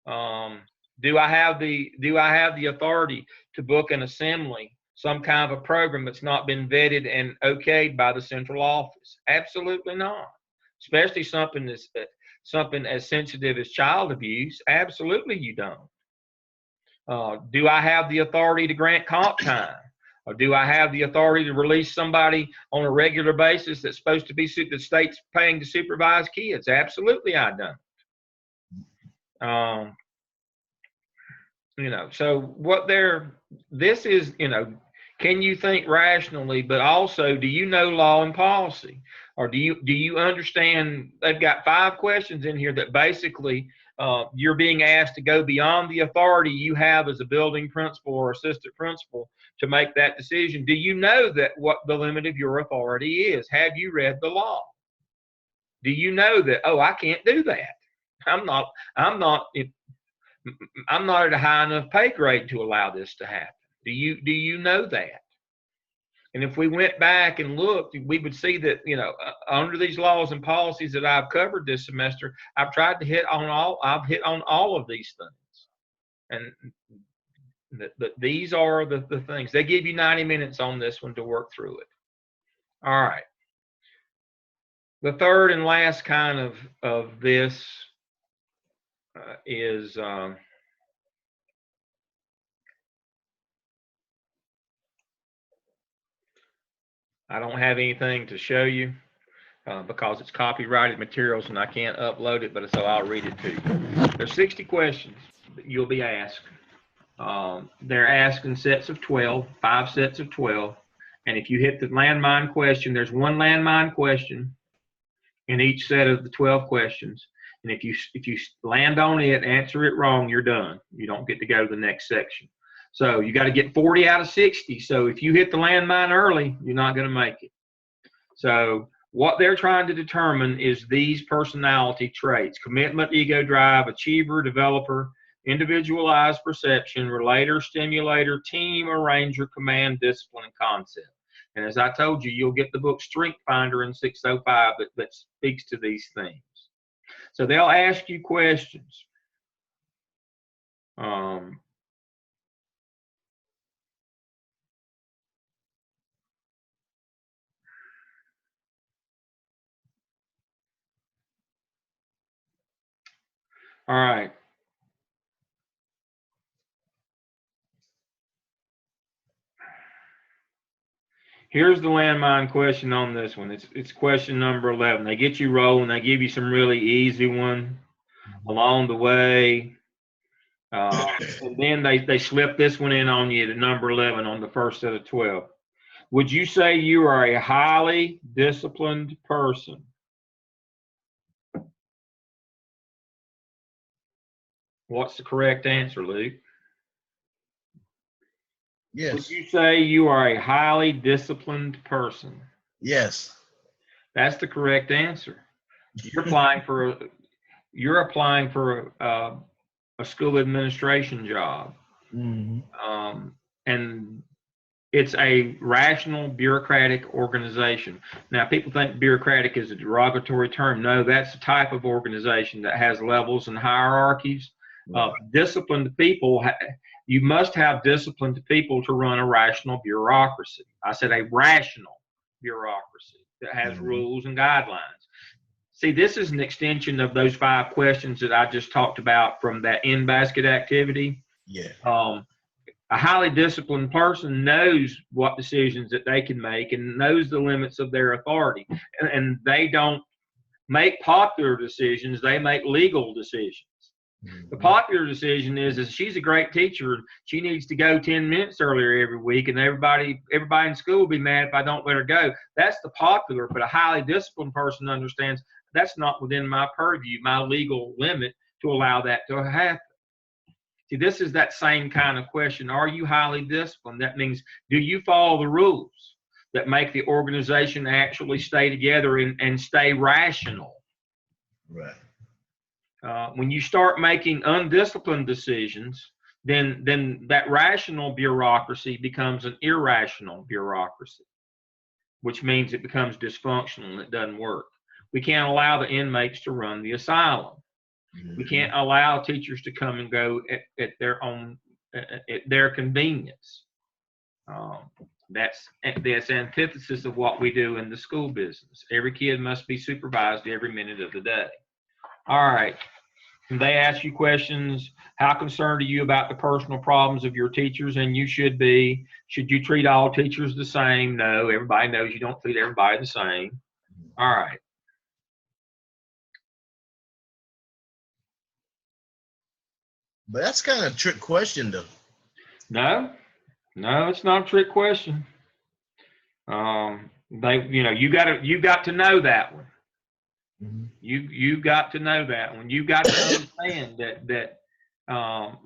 Do I have the authority to book an assembly, some kind of a program that's not been vetted and okayed by the central office? Absolutely not. Especially something as sensitive as child abuse. Absolutely you don't. Do I have the authority to grant comp time? Or do I have the authority to release somebody on a regular basis that's supposed to be the state's paying to supervise kids? Absolutely, I don't. You know, so this is, you know, can you think rationally, but also, do you know law and policy? Or do you understand? They've got 5 questions in here that basically you're being asked to go beyond the authority you have as a building principal or assistant principal to make that decision. Do you know that what the limit of your authority is? Have you read the law? Do you know that, oh, I can't do that? I'm not at a high enough pay grade to allow this to happen. Do you know that? And if we went back and looked, we would see that, you know, under these laws and policies that I've covered this semester, I've tried to hit on all of these things. And these are the things. They give you 90 minutes on this one to work through it. All right. The third and last kind of this is I don't have anything to show you because it's copyrighted materials and I can't upload it, but so I'll read it to you. There's 60 questions that you'll be asked. They're asked in sets of 12, 5 sets of 12. And if you hit the landmine question, there's one landmine question in each set of the 12 questions. And if you land on it, answer it wrong, you're done. You don't get to go to the next section. So you got to get 40 out of 60. So if you hit the landmine early, you're not going to make it. So what they're trying to determine is these personality traits: commitment, ego, drive, achiever, developer, individualized perception, relator, stimulator, team, arranger, command, discipline, and concept. And as I told you, you'll get the book Strength Finder in 605 that speaks to these things. So they'll ask you questions. All right. Here's the landmine question on this one. It's question number 11. They get you rolling. They give you some really easy one. along the way. And then they slip this one in on you at number 11 on the first set of 12. Would you say you are a highly disciplined person? What's the correct answer, Luke? Yes. Would you say you are a highly disciplined person? Yes. That's the correct answer. You're applying for a school administration job. Mm-hmm. And it's a rational bureaucratic organization. Now, people think bureaucratic is a derogatory term. No, that's a type of organization that has levels and hierarchies. Right. Disciplined people, you must have disciplined people to run a rational bureaucracy. I said a rational bureaucracy that has rules and guidelines. See, this is an extension of those 5 questions that I just talked about from that in-basket activity. Yeah. A highly disciplined person knows what decisions that they can make and knows the limits of their authority. And they don't make popular decisions, they make legal decisions. The popular decision is she's a great teacher. She needs to go 10 minutes earlier every week, and everybody in school will be mad if I don't let her go. That's the popular, but a highly disciplined person understands that's not within my purview, my legal limit to allow that to happen. See, this is that same kind of question. Are you highly disciplined? That means, do you follow the rules that make the organization actually stay together and stay rational? Right. When you start making undisciplined decisions, then that rational bureaucracy becomes an irrational bureaucracy, which means it becomes dysfunctional and it doesn't work. We can't allow the inmates to run the asylum. We can't allow teachers to come and go at their own, at their convenience. That's antithesis of what we do in the school business. Every kid must be supervised every minute of the day. All right. They ask you questions. How concerned are you about the personal problems of your teachers? And you should be. Should you treat all teachers the same? No, everybody knows you don't treat everybody the same. All right. But that's kind of a trick question, though. No, it's not a trick question. You got to know that one. You got to know that one. You got to understand that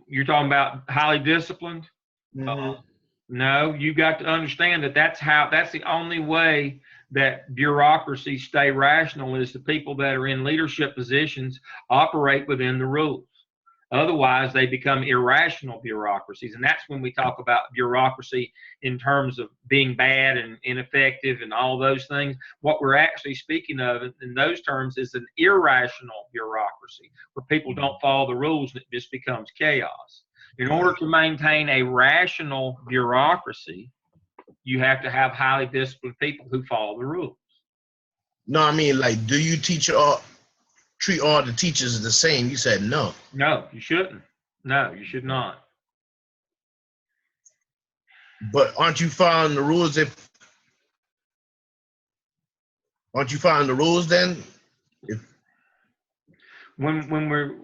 you're talking about highly disciplined. No, you got to understand that's the only way that bureaucracies stay rational is the people that are in leadership positions operate within the rules. Otherwise, they become irrational bureaucracies. And that's when we talk about bureaucracy in terms of being bad and ineffective and all those things. What we're actually speaking of in those terms is an irrational bureaucracy where people don't follow the rules and it just becomes chaos. In order to maintain a rational bureaucracy, you have to have highly disciplined people who follow the rules. No, I mean, like, do you treat all the teachers the same? You said no. No, you shouldn't. No, you should not. But aren't you following the rules? Aren't you following the rules then? When we're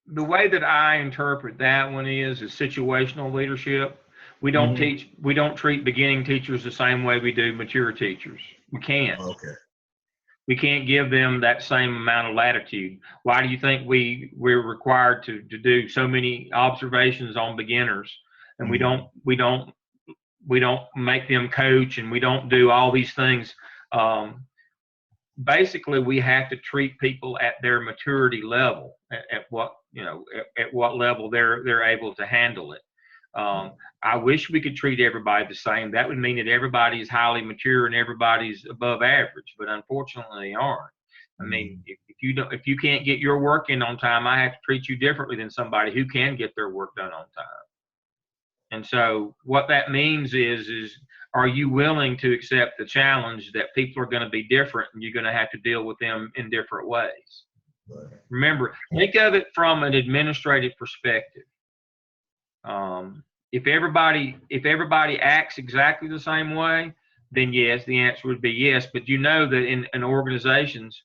the way that I interpret that one is situational leadership. We don't treat beginning teachers the same way we do mature teachers. We can't. Okay. We can't give them that same amount of latitude. Why do you think we're required to do so many observations on beginners, and we don't make them coach, and we don't do all these things? Basically, we have to treat people at their maturity level, at what level they're able to handle it. I wish we could treat everybody the same. That would mean that everybody is highly mature and everybody's above average, but unfortunately they aren't. I mean, if you can't get your work in on time, I have to treat you differently than somebody who can get their work done on time. And so what that means is are you willing to accept the challenge that people are going to be different and you're going to have to deal with them in different ways? Right. Remember, think of it from an administrative perspective. If everybody acts exactly the same way, then yes, the answer would be yes. But you know that in organizations,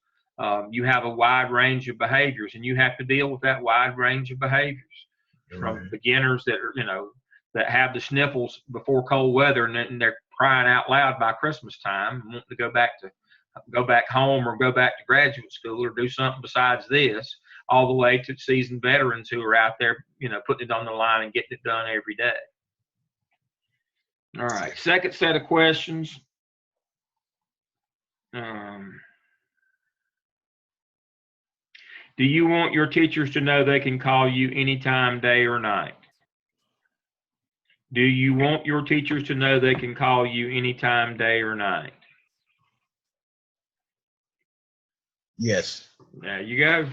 You have a wide range of behaviors, and you have to deal with that wide range of behaviors, from beginners that are, that have the sniffles before cold weather, and they're crying out loud by Christmas time and wanting to go back home or go back to graduate school or do something besides this, all the way to seasoned veterans who are out there, putting it on the line and getting it done every day. All right, second set of questions. Do you want your teachers to know they can call you anytime, day or night? Do you want your teachers to know they can call you anytime, day or night? Yes. There you go.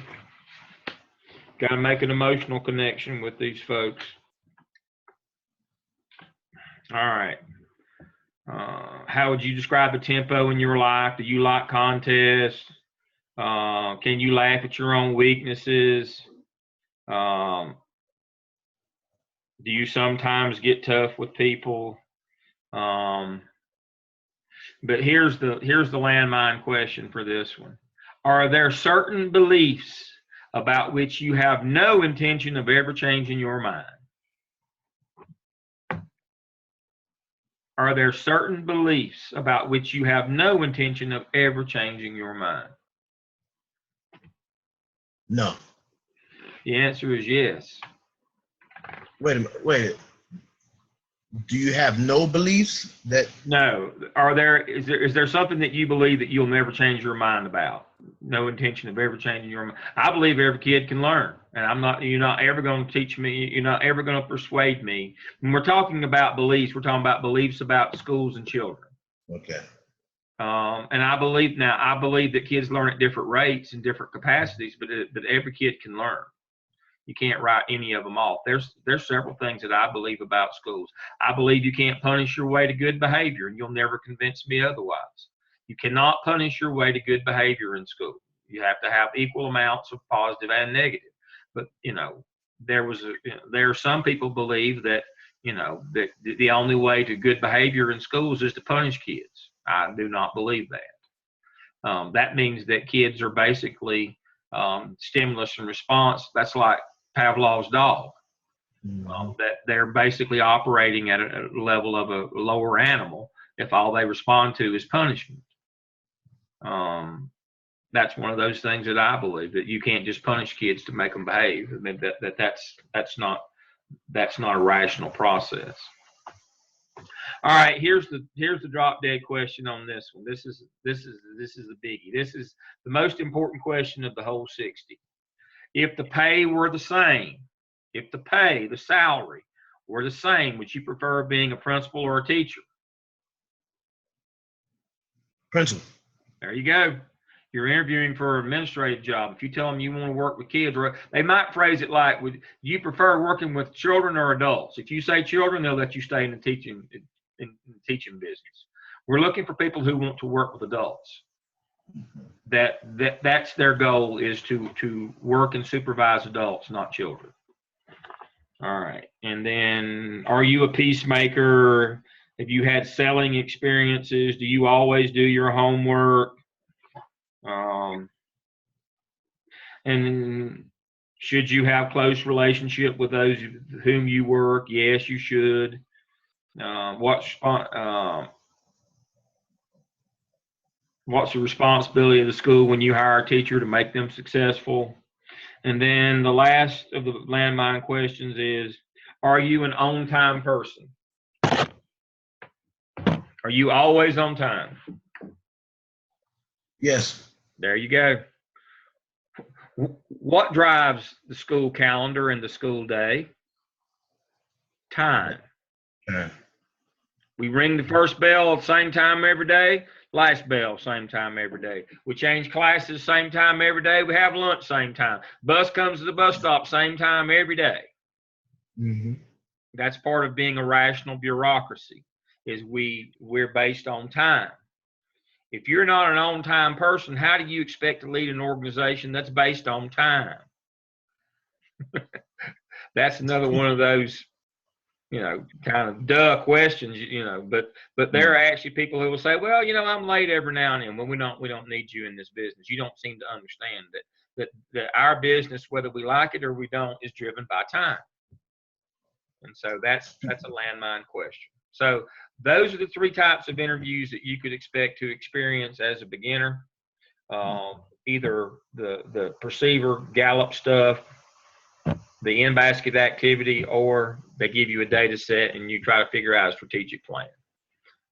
Got to make an emotional connection with these folks. All right. How would you describe the tempo in your life? Do you like contests? Can you laugh at your own weaknesses? Do you sometimes get tough with people? But here's the landmine question for this one. Are there certain beliefs about which you have no intention of ever changing your mind? Are there certain beliefs about which you have no intention of ever changing your mind? No. The answer is yes. Wait a minute. Wait. Do you have no beliefs that? No. Is there something that you believe that you'll never change your mind about? No intention of ever changing your mind. I believe every kid can learn, and you're not ever going to teach me. You're not ever going to persuade me. When we're talking about beliefs, we're talking about beliefs about schools and children. Okay. And I believe that kids learn at different rates and different capacities, but every kid can learn. You can't write any of them off. There's several things that I believe about schools. I believe you can't punish your way to good behavior, and you'll never convince me otherwise. You cannot punish your way to good behavior in school. You have to have equal amounts of positive and negative. But there are some people believe that that the only way to good behavior in schools is to punish kids. I do not believe that. That means that kids are basically stimulus and response. That's like Pavlov's dog. That they're basically operating at a level of a lower animal if all they respond to is punishment. That's one of those things that I believe, that you can't just punish kids to make them behave. I mean, that's not a rational process. All right, here's the drop dead question on this one. This is the biggie. This is the most important question of the whole 60. If the pay were the same, the salary were the same, would you prefer being a principal or a teacher? Principal. There you go. You're interviewing for an administrative job. If you tell them you want to work with kids, or they might phrase it like, would you prefer working with children or adults? If you say children, they'll let you stay in the teaching business. We're looking for people who want to work with adults. That's their goal, is to work and supervise adults, not children. All right. And then, are you a peacemaker? Have you had selling experiences? Do you always do your homework? And should you have close relationship with those with whom you work? Yes, you should. What's the responsibility of the school when you hire a teacher to make them successful? And then the last of the landmine questions is, are you an on-time person? Are you always on time? Yes. There you go. What drives the school calendar and the school day? Time. We ring the first bell at the same time every day, last bell same time every day. We change classes same time every day. We have lunch same time. Bus comes to the bus stop same time every day. Mm-hmm. That's part of being a rational bureaucracy, is we're based on time. If you're not an on-time person, how do you expect to lead an organization that's based on time? That's another one of those kind of duh questions, but there are actually people who will say, well, I'm late every now and then. Well, we don't need you in this business. You don't seem to understand that our business, whether we like it or we don't, is driven by time. And so that's a landmine question. So those are the three types of interviews that you could expect to experience as a beginner. Either the perceiver Gallup stuff, the in-basket activity, or they give you a data set and you try to figure out a strategic plan.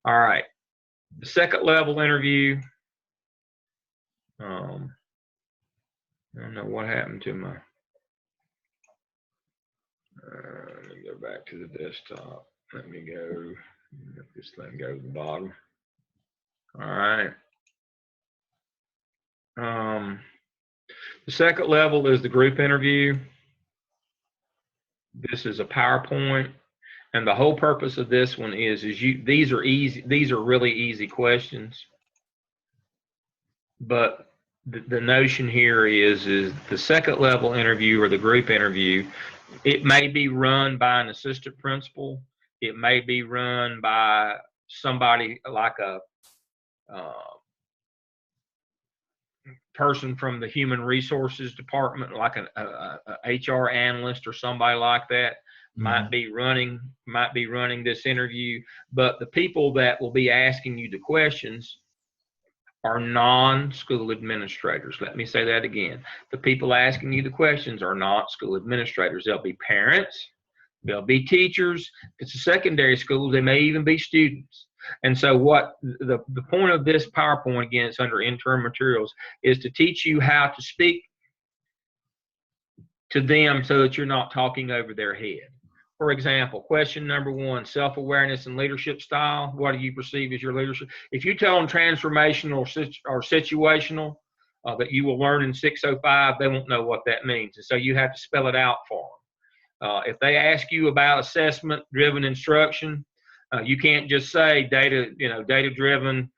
All right. The second level interview, I don't know what happened to my, let me go back to the desktop. Let me go, let this thing go to the bottom. All right. The second level is the group interview. This is a PowerPoint, and the whole purpose of this one is these are easy. These are really easy questions, but the notion here is the second level interview or the group interview. It may be run by an assistant principal. It may be run by somebody like a person from the human resources department, like a HR analyst or somebody like that. Might be running this interview, but the people that will be asking you the questions are non-school administrators. Let me say that again. The people asking you the questions are not school administrators. They'll be parents, they'll be teachers. If it's a secondary school, they may even be students. And so what the point of this PowerPoint, again, it's under interim materials, is to teach you how to speak to them so that you're not talking over their head. For example, question number 1, self-awareness and leadership style. What do you perceive as your leadership? If you tell them transformational or situational that you will learn in 605, they won't know what that means. And so you have to spell it out for them. If they ask you about assessment-driven instruction, you can't just say data-driven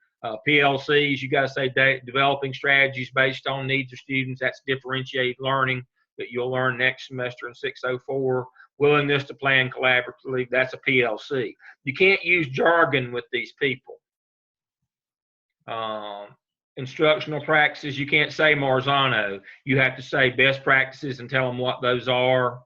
PLCs. You got to say developing strategies based on needs of students. That's differentiated learning that you'll learn next semester in 604. Willingness to plan collaboratively, that's a PLC. You can't use jargon with these people. Instructional practices, you can't say Marzano. You have to say best practices and tell them what those are.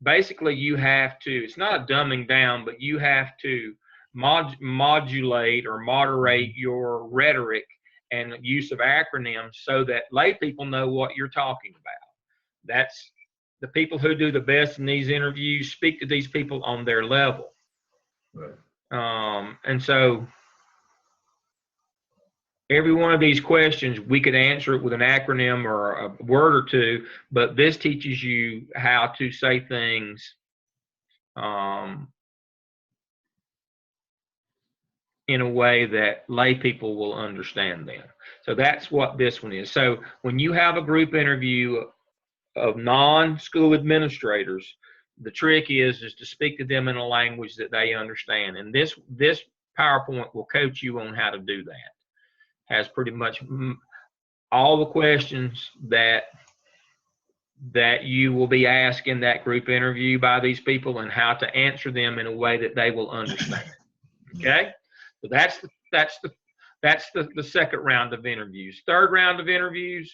Basically, you have to, it's not a dumbing down, but you have to modulate or moderate your rhetoric and use of acronyms so that lay people know what you're talking about. That's the people who do the best in these interviews speak to these people on their level. Right. And so every one of these questions, we could answer it with an acronym or a word or two, but this teaches you how to say things in a way that lay people will understand them. So that's what this one is. So when you have a group interview of non-school administrators, the trick is to speak to them in a language that they understand. And this PowerPoint will coach you on how to do that. Has pretty much all the questions that you will be asked in that group interview by these people and how to answer them in a way that they will understand. Okay? So that's the second round of interviews. Third round of interviews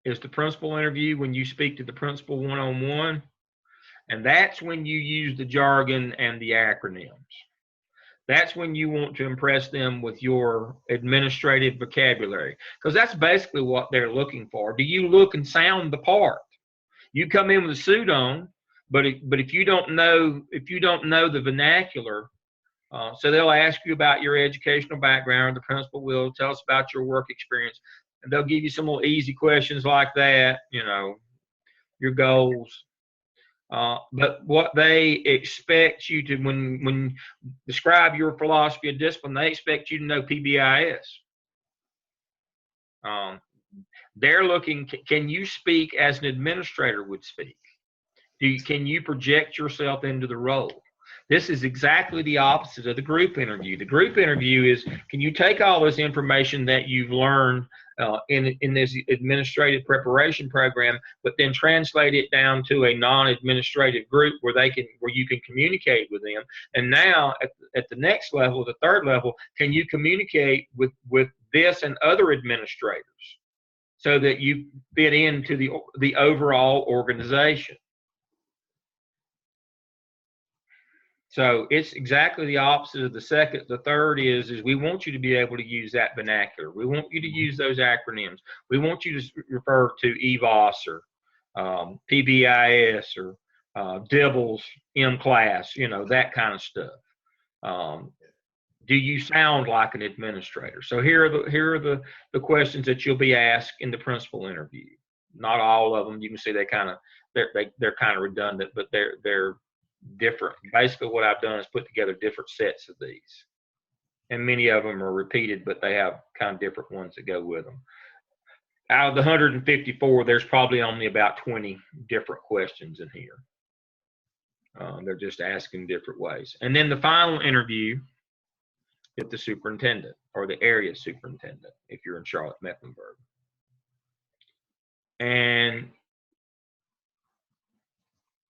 is the principal interview, when you speak to the principal one-on-one, and that's when you use the jargon and the acronyms. That's when you want to impress them with your administrative vocabulary, because that's basically what they're looking for. Do you look and sound the part? You come in with a suit on, but if you don't know the vernacular, so they'll ask you about your educational background. The principal will tell us about your work experience. And they'll give you some little easy questions like that, your goals. But what they expect you to, when describe your philosophy of discipline, they expect you to know PBIS. They're looking, can you speak as an administrator would speak? Can you project yourself into the role? This is exactly the opposite of the group interview. The group interview is, can you take all this information that you've learned in this administrative preparation program, but then translate it down to a non-administrative group where you can communicate with them. And now at the next level, the third level, can you communicate with this and other administrators so that you fit into the overall organization? So it's exactly the opposite of the second. The third is we want you to be able to use that vernacular. We want you to use those acronyms. We want you to refer to EVOS or PBIS or DIBELS, M-Class, that kind of stuff. Do you sound like an administrator? So here are the questions that you'll be asked in the principal interview. Not all of them. You can see they're kind of redundant, but they're different. Basically, what I've done is put together different sets of these, and many of them are repeated, but they have kind of different ones that go with them. Out of the 154, there's probably only about 20 different questions in here. They're just asking different ways. And then the final interview with the superintendent or the area superintendent if you're in Charlotte-Mecklenburg. And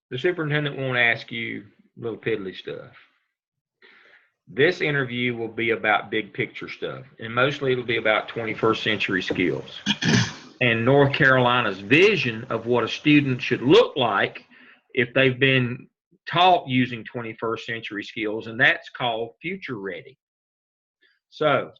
the superintendent won't ask you little piddly stuff. This interview will be about big picture stuff, and mostly it'll be about 21st century skills and North Carolina's vision of what a student should look like if they've been taught using 21st century skills, and that's called future ready. So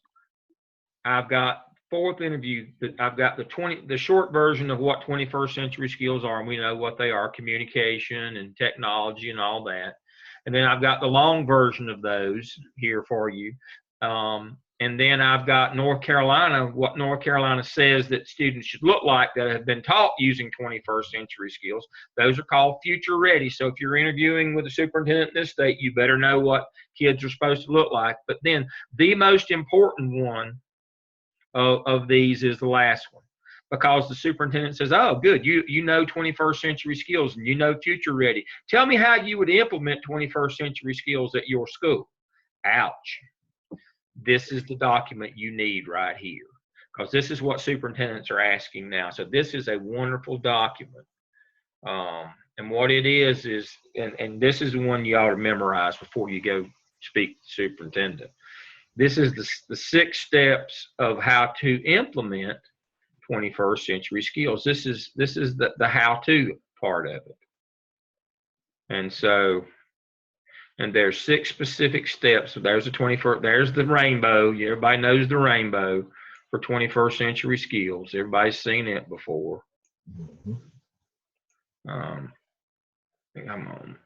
I've got fourth interview, I've got the short version of what 21st century skills are, and we know what they are: communication and technology and all that. And then I've got the long version of those here for you. And then I've got North Carolina, what North Carolina says that students should look like that have been taught using 21st century skills. Those are called future ready. So if you're interviewing with a superintendent in this state, you better know what kids are supposed to look like. But then the most important one of these is the last one, because the superintendent says, oh, good, you know 21st century skills and you know future ready. Tell me how you would implement 21st century skills at your school. Ouch. This is the document you need right here, because this is what superintendents are asking now. So this is a wonderful document. And what it is, and this is the one you ought to memorize before you go speak to the superintendent. This is the 6 steps of how to implement 21st century skills. This is the how-to part of it. And so, and there's 6 specific steps. So there's the rainbow. Everybody knows the rainbow for 21st century skills. Everybody's seen it before. Come on.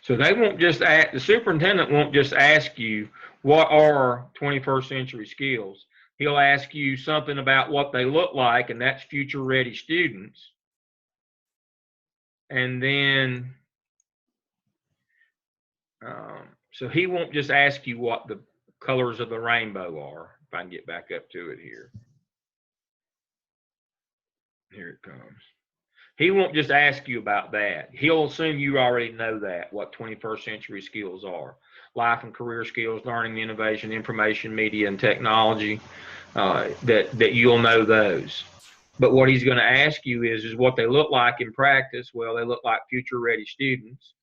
So the superintendent won't just ask you what are 21st century skills. He'll ask you something about what they look like, and that's future ready students. And then, so he won't just ask you what the colors of the rainbow are. If I can get back up to it here. Here it comes. He won't just ask you about that. He'll assume you already know that, what 21st century skills are. Life and career skills, learning, innovation, information, media, and technology, that you'll know those. But what he's going to ask you is what they look like in practice. Well, they look like future ready students.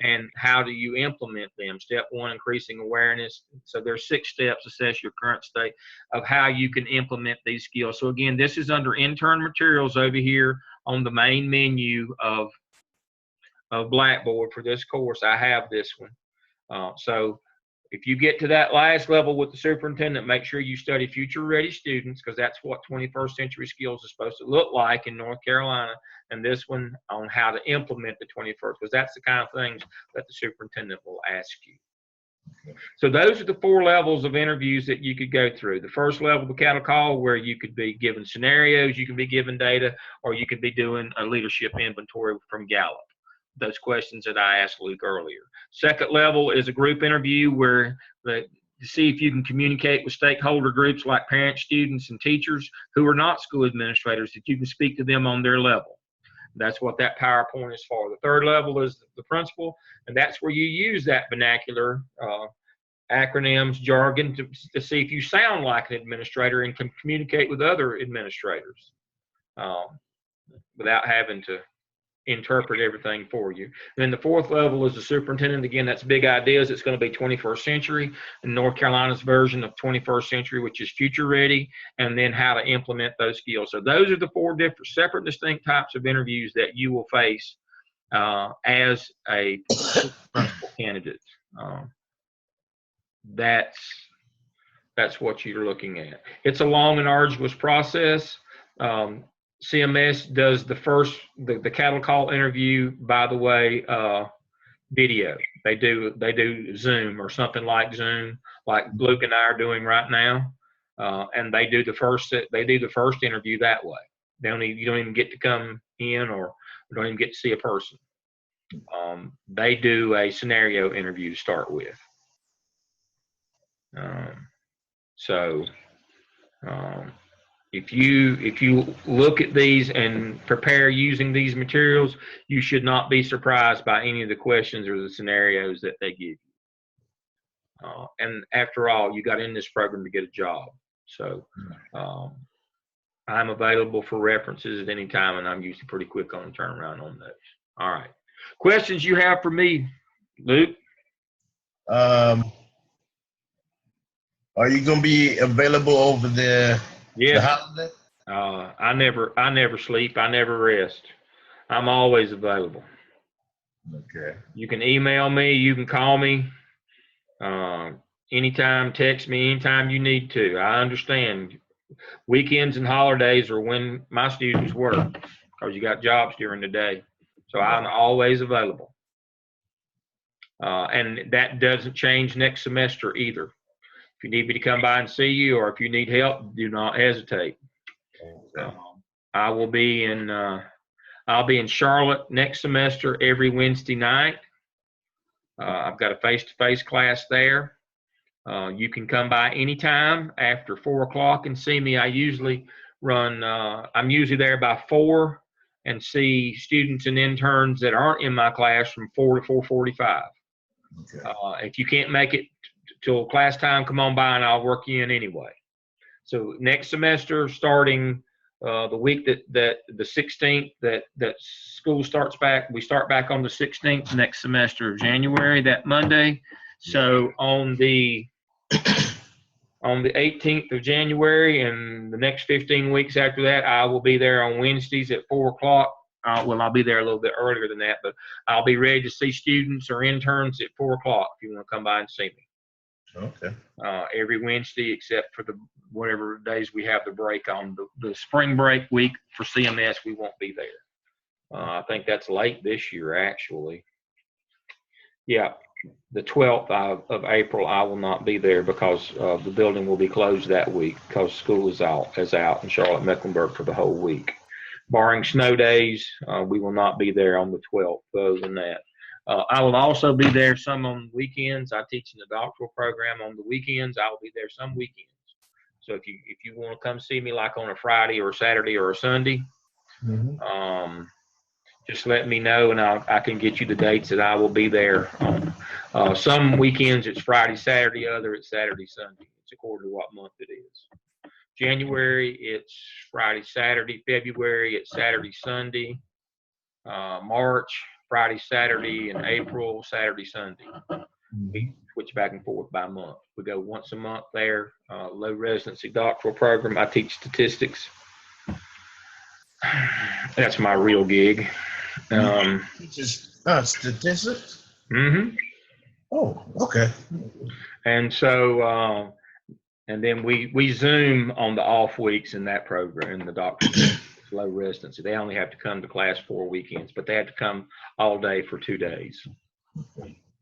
And how do you implement them? Step 1, increasing awareness. So there's 6 steps: assess your current state of how you can implement these skills. So again, this is under intern materials over here on the main menu of Blackboard for this course. I have this one. So if you get to that last level with the superintendent, make sure you study future ready students, because that's what 21st century skills is supposed to look like in North Carolina. And this one on how to implement the 21st, because that's the kind of things that the superintendent will ask you. So those are the 4 levels of interviews that you could go through. The first level, the cattle call, where you could be given scenarios, you can be given data, or you could be doing a leadership inventory from Gallup. Those questions that I asked Luke earlier. Second level is a group interview where the to see if you can communicate with stakeholder groups like parents, students, and teachers who are not school administrators, that you can speak to them on their level. That's what that PowerPoint is for. The third level is the principal, and that's where you use that vernacular, acronyms, jargon to see if you sound like an administrator and can communicate with other administrators without having to interpret everything for you. And then the fourth level is the superintendent. Again, that's big ideas. It's going to be 21st century, and North Carolina's version of 21st century, which is future ready, and then how to implement those skills. So those are the four different, separate, distinct types of interviews that you will face as a principal candidate. That's what you're looking at. It's a long and arduous process. CMS does the cattle call interview, by the way, video. They do Zoom or something like Zoom, like Luke and I are doing right now, and they do the first interview that way. You don't even get to come in, or don't even get to see a person. They do a scenario interview to start with. If you look at these and prepare using these materials, you should not be surprised by any of the questions or the scenarios that they give you. And after all, you got in this program to get a job. So I'm available for references at any time, and I'm usually pretty quick on the turnaround on those. All right. Questions you have for me, Luke? Are you going to be available over the holiday? I never sleep. I never rest. I'm always available. Okay. You can email me. You can call me. Anytime, text me anytime you need to. I understand. Weekends and holidays are when my students work, because you got jobs during the day. So I'm always available. And that doesn't change next semester either. If you need me to come by and see you, or if you need help, do not hesitate. Okay. I'll be in Charlotte next semester every Wednesday night. I've got a face-to-face class there. You can come by anytime after 4 o'clock and see me. I usually run, I'm usually there by 4 and see students and interns that aren't in my class from 4 to 4:45. Okay. If you can't make it till class time, come on by and I'll work you in anyway. So next semester, starting the week that the 16th that school starts back, we start back on the 16th next semester of January, that Monday. So on the 18th of January and the next 15 weeks after that, I will be there on Wednesdays at 4 o'clock. I'll be there a little bit earlier than that, but I'll be ready to see students or interns at 4 o'clock if you want to come by and see me. Okay. Every Wednesday, except for the whatever days we have the break on. The spring break week for CMS, we won't be there. I think that's late this year, actually. Yeah, the 12th of April, I will not be there because the building will be closed that week because school is out in Charlotte-Mecklenburg for the whole week. Barring snow days, we will not be there on the 12th. Other than that, I will also be there some on weekends. I teach in the doctoral program on the weekends. I will be there some weekends. So if you want to come see me like on a Friday or a Saturday or a Sunday, just let me know and I can get you the dates that I will be there. Some weekends it's Friday, Saturday, other it's Saturday, Sunday. It's according to what month it is. January, it's Friday, Saturday. February, it's Saturday, Sunday. March, Friday, Saturday, and April, Saturday, Sunday. We switch back and forth by month. We go once a month there. Low residency doctoral program. I teach statistics. That's my real gig. Statistics? Mm-hmm. Oh, okay. And so, and then we Zoom on the off weeks in that program, in the doctoral low residency. They only have to come to class 4 weekends, but they have to come all day for 2 days.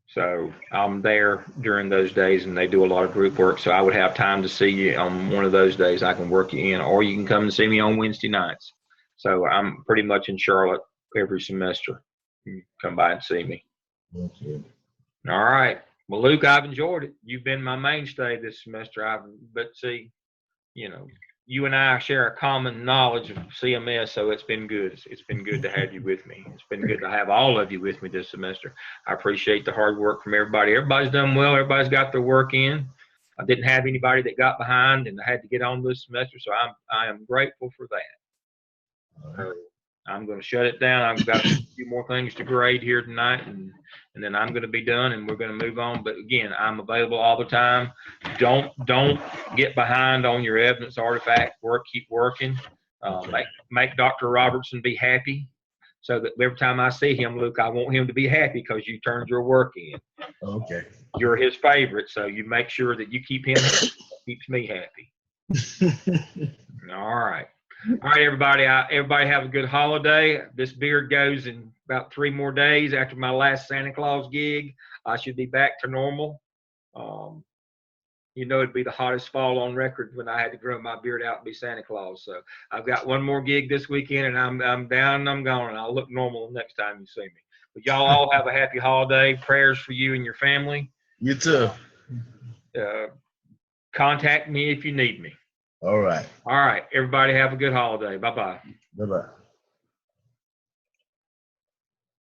So I'm there during those days, and they do a lot of group work. So I would have time to see you on one of those days. I can work you in, or you can come and see me on Wednesday nights. So I'm pretty much in Charlotte every semester. You come by and see me. Okay. All right. Well, Luke, I've enjoyed it. You've been my mainstay this semester. But see, you know, you and I share a common knowledge of CMS, so it's been good. It's been good to have you with me. It's been good to have all of you with me this semester. I appreciate the hard work from everybody. Everybody's done well. Everybody's got their work in. I didn't have anybody that got behind and had to get on this semester, so I am grateful for that. So I'm going to shut it down. I've got a few more things to grade here tonight, and then I'm going to be done, and we're going to move on. But again, I'm available all the time. Don't get behind on your evidence artifact work. Keep working. Make Dr. Robertson be happy, so that every time I see him, Luke, I want him to be happy because you turned your work in. Okay. You're his favorite, so you make sure that you keep him happy. That keeps me happy. All right. All right, everybody. Everybody have a good holiday. This beard goes in about 3 more days after my last Santa Claus gig. I should be back to normal. You know, it'd be the hottest fall on record when I had to grow my beard out and be Santa Claus. So I've got 1 more gig this weekend, and I'm down and I'm gone, and I'll look normal the next time you see me. But y'all all have a happy holiday. Prayers for you and your family. You too. Contact me if you need me. All right. All right. Everybody have a good holiday. Bye-bye. Bye-bye.